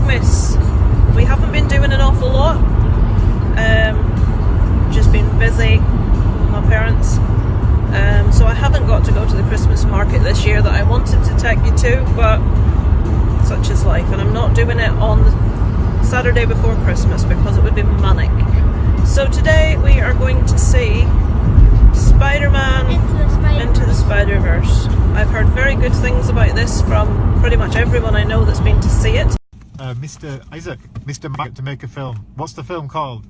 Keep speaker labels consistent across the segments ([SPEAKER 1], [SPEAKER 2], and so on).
[SPEAKER 1] Vlogmas. We haven't been doing an awful lot. Just been busy with my parents. So I haven't got to go to the Christmas market this year that I wanted to take you to, but such is life. And I'm not doing it on the Saturday before Christmas because it would be manic. So today we are going to see Spider-Man Into the Spiderverse. I've heard very good things about this from pretty much everyone I know that's been to see it.
[SPEAKER 2] Mr. Isaac, Mr. Mac to make a film. What's the film called?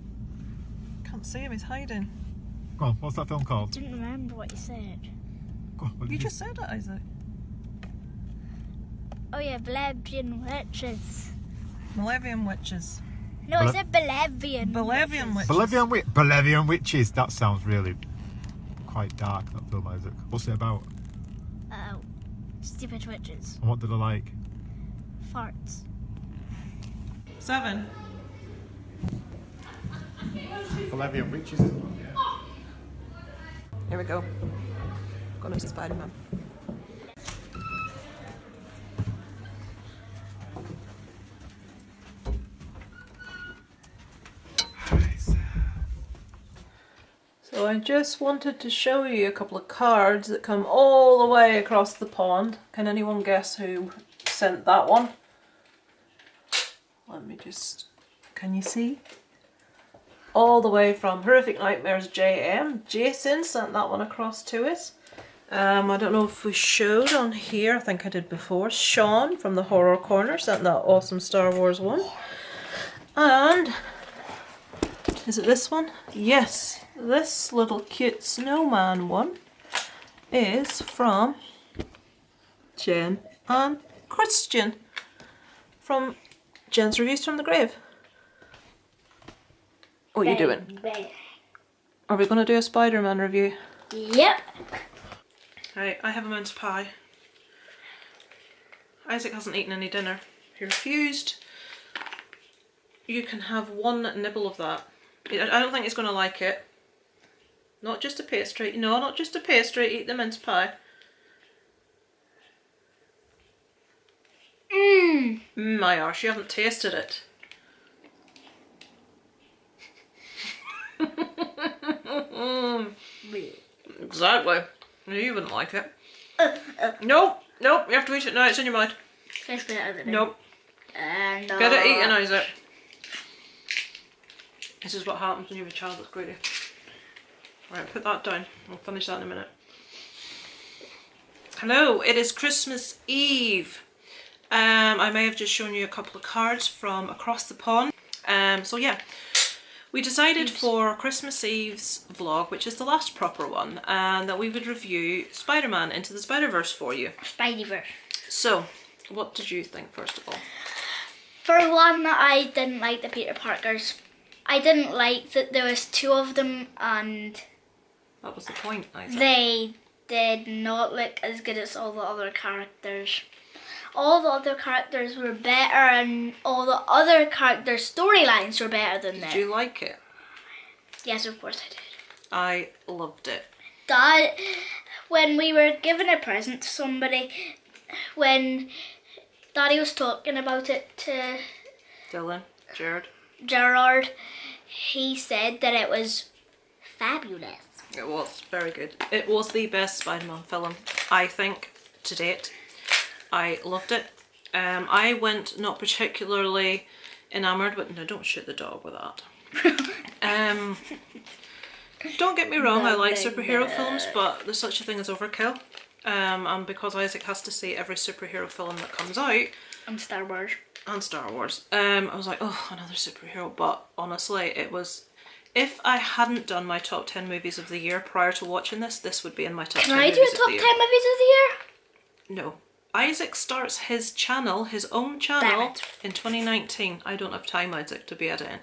[SPEAKER 1] Can't see him, he's hiding.
[SPEAKER 2] Go on, what's that film called?
[SPEAKER 3] I didn't remember what you said.
[SPEAKER 2] Go on, what
[SPEAKER 1] You
[SPEAKER 2] did
[SPEAKER 1] just said it, Isaac.
[SPEAKER 3] Oh yeah, Belavian witches.
[SPEAKER 1] Malevian Witches.
[SPEAKER 3] No, I said Belavian.
[SPEAKER 1] Belavian Witches.
[SPEAKER 2] Bolivian Witches. That sounds really quite dark, that film, Isaac. What's it about?
[SPEAKER 3] Stupid witches.
[SPEAKER 2] And what did I like?
[SPEAKER 3] Farts.
[SPEAKER 1] 7.
[SPEAKER 2] Bolivian Witches.
[SPEAKER 1] Here we go. Going to see Spider-Man. So I just wanted to show you a couple of cards that come all the way across the pond. Can anyone guess who sent that one? Let me just... Can you see? All the way from Horrific Nightmares JM. Jason sent that one across to us. I don't know if we showed on here. I think I did before. Sean from the Horror Corner sent that awesome Star Wars one. And... is it this one? Yes. This little cute snowman one is from Jen and Christian from Jen's Reviews from the Grave. What are you doing? Are we going to do a Spider-Man review?
[SPEAKER 3] Yep.
[SPEAKER 1] Right, I have a mince pie. Isaac hasn't eaten any dinner. He refused. You can have one nibble of that. I don't think he's going to like it. Not just a pastry. No, not just a pastry. Eat the mince pie. My arse, you haven't tasted it. Exactly. You wouldn't like it. Nope, nope, you have to eat it now, it's in your mouth. Nope. Get it eaten, Isaac. This is what happens when you have a child that's greedy. Right, put that down. I'll finish that in a minute. Hello, it is Christmas Eve. I may have just shown you a couple of cards from across the pond. So yeah, we decided for Christmas Eve's vlog, which is the last proper one, that we would review Spider-Man Into the Spiderverse for you.
[SPEAKER 3] Spiderverse.
[SPEAKER 1] So, what did you think first of all?
[SPEAKER 3] For one, I didn't like the Peter Parkers. I didn't like that there was 2 of them and
[SPEAKER 1] That was the point, Isaac.
[SPEAKER 3] they did not look as good as all the other characters. All the other characters were better and all the other characters' storylines were better than theirs.
[SPEAKER 1] Did you like it?
[SPEAKER 3] Yes, of course I did.
[SPEAKER 1] I loved it.
[SPEAKER 3] Dad, when we were giving a present to somebody, when Daddy was talking about it to
[SPEAKER 1] Dylan, Jared.
[SPEAKER 3] Gerard, he said that it was fabulous.
[SPEAKER 1] It was very good. It was the best Spider-Man film, I think, to date. I loved it. I went not particularly enamoured with... No, don't shoot the dog with that. Don't get me wrong, I like superhero films, but there's such a thing as overkill. And because Isaac has to see every superhero film that comes out...
[SPEAKER 3] And Star Wars.
[SPEAKER 1] And Star Wars. I was like, oh, another superhero. But honestly, it was... If I hadn't done my top 10 movies of the year prior to watching this, this would be in my top 10 movies of the year.
[SPEAKER 3] Can I do a top 10 movies of the year?
[SPEAKER 1] No. Isaac starts his channel, his own channel, in 2019. I don't have time, Isaac, to be editing.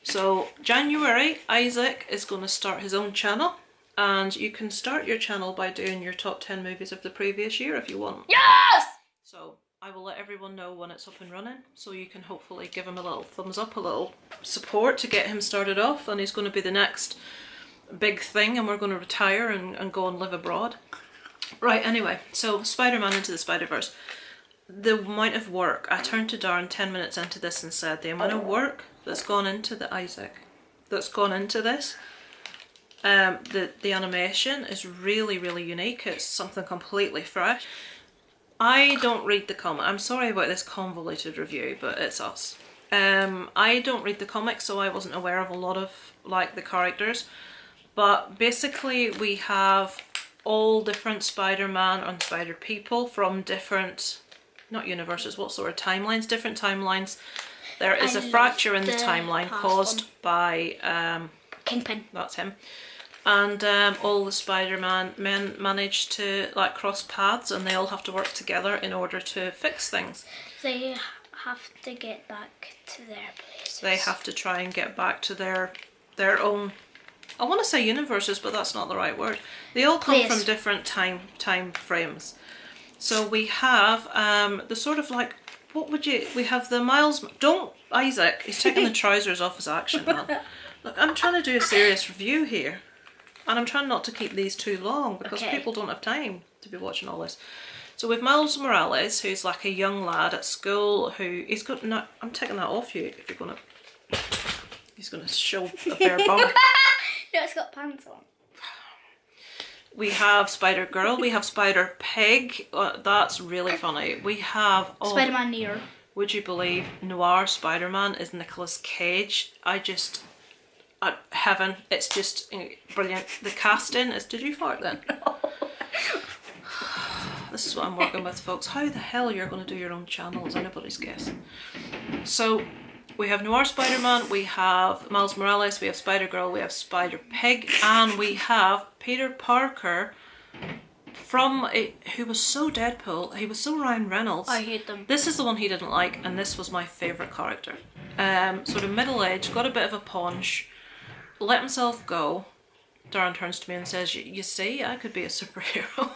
[SPEAKER 1] So, January, Isaac is going to start his own channel. And you can start your channel by doing your top 10 movies of the previous year if you want.
[SPEAKER 3] Yes!
[SPEAKER 1] So, I will let everyone know when it's up and running. So you can hopefully give him a little thumbs up, a little support to get him started off. And he's going to be the next big thing and we're going to retire and go and live abroad. Right, anyway, so Spider-Man Into the Spiderverse. the amount of work, I turned to Darren 10 minutes into this and said, the amount of work that's gone into the Isaac, that's gone into this, the animation is really, really unique. It's something completely fresh. I don't read the comic. I'm sorry about this convoluted review, but it's us. I don't read the comics, so I wasn't aware of a lot of like the characters. But basically we have all different Spider-Man and Spider-People from different, not universes, what sort of timelines? Different timelines. There is a fracture in the timeline caused by
[SPEAKER 3] Kingpin.
[SPEAKER 1] That's him. And all the Spider-Man men manage to like cross paths, and they all have to work together in order to fix things.
[SPEAKER 3] They have to get back to their places.
[SPEAKER 1] They have to try and get back to their own, I want to say universes, but that's not the right word. They all come from different time frames. So we have the sort of like, what would you, we have the Miles, don't, Isaac, he's taking the trousers off his action man. Look, I'm trying to do a serious review here. And I'm trying not to keep these too long because people don't have time to be watching all this. So with Miles Morales, who's like a young lad at school who, he's got, no, I'm taking that off you if you're going to, he's going to show a bare bum.
[SPEAKER 3] No, it's got pants on.
[SPEAKER 1] We have Spider-Girl, we have Spider-Pig, that's really funny. We have... Oh,
[SPEAKER 3] Spider-Man Near.
[SPEAKER 1] Would you believe Noir Spider-Man is Nicolas Cage? I just... heaven, it's just brilliant. The casting is... Did you fart then? No. This is what I'm working with, folks. How the hell you're going to do your own channel is anybody's guess. So... we have Noir Spider-Man, we have Miles Morales, we have Spider-Girl, we have Spider-Pig, and we have Peter Parker from who was so Deadpool, he was so Ryan Reynolds.
[SPEAKER 3] I hate them.
[SPEAKER 1] This is the one he didn't like, and this was my favourite character. Sort of middle-aged, got a bit of a paunch, let himself go. Darren turns to me and says, you see, I could be a superhero.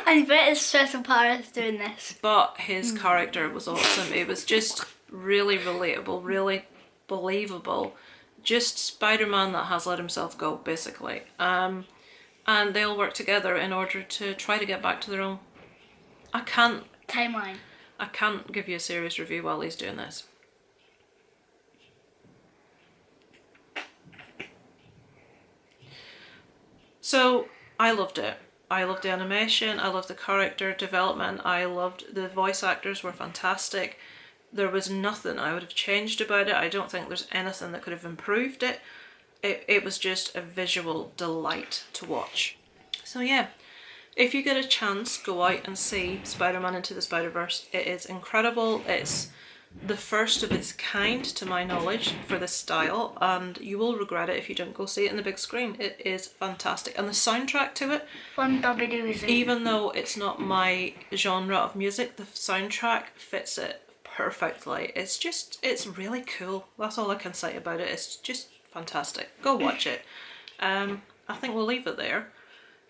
[SPEAKER 3] I bet it's Special Paris doing this.
[SPEAKER 1] But his character was awesome. It was just really relatable, really believable. Just Spider-Man that has let himself go, basically. And they all work together in order to try to get back to their own...
[SPEAKER 3] Timeline.
[SPEAKER 1] I can't give you a serious review while he's doing this. So, I loved it. I loved the animation, I loved the character development, I loved the voice actors were fantastic. There was nothing I would have changed about it. I don't think there's anything that could have improved it. It was just a visual delight to watch. So yeah, if you get a chance, go out and see Spider-Man Into the Spider-Verse. It is incredible. It's the first of its kind, to my knowledge, for this style, and you will regret it if you don't go see it in the big screen. It is fantastic, and the soundtrack to it, even though it's not my genre of music, the soundtrack fits it perfectly. It's really cool. That's all I can say about it. It's just fantastic. Go watch it. I think we'll leave it there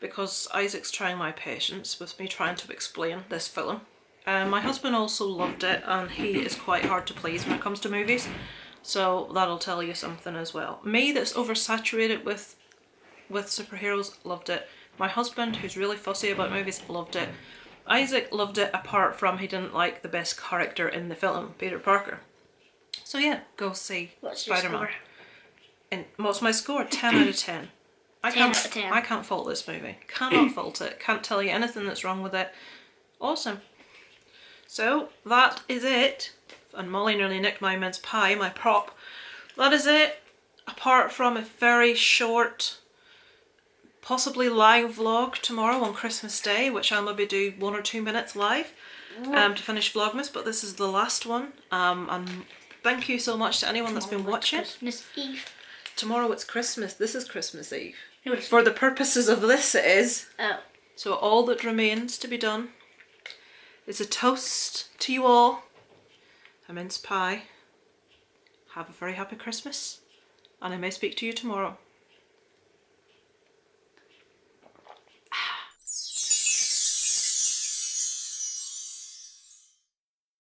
[SPEAKER 1] because Isaac's trying my patience with me trying to explain this film. My husband also loved it, and he is quite hard to please when it comes to movies, so that'll tell you something as well. Me, that's oversaturated with superheroes, loved it. My husband, who's really fussy about movies, loved it. Isaac loved it, apart from he didn't like the best character in the film, Peter Parker. So yeah, go see Spider-Man. And what's my score? 10 out of 10.
[SPEAKER 3] 10 out of 10.
[SPEAKER 1] I can't fault this movie. Cannot fault it. Can't tell you anything that's wrong with it. Awesome. So that is it. And Molly nearly nicked my mince pie, my prop. That is it. Apart from a very short, possibly live vlog tomorrow on Christmas Day, which I'll maybe do 1 or 2 minutes live to finish Vlogmas, but this is the last one. And thank you so much to anyone that's been watching.
[SPEAKER 3] Christmas Eve.
[SPEAKER 1] Tomorrow it's Christmas. This is Christmas Eve.
[SPEAKER 3] No,
[SPEAKER 1] For the purposes of this it is.
[SPEAKER 3] Oh.
[SPEAKER 1] So all that remains to be done is a toast to you all, a mince pie. Have a very happy Christmas, and I may speak to you tomorrow.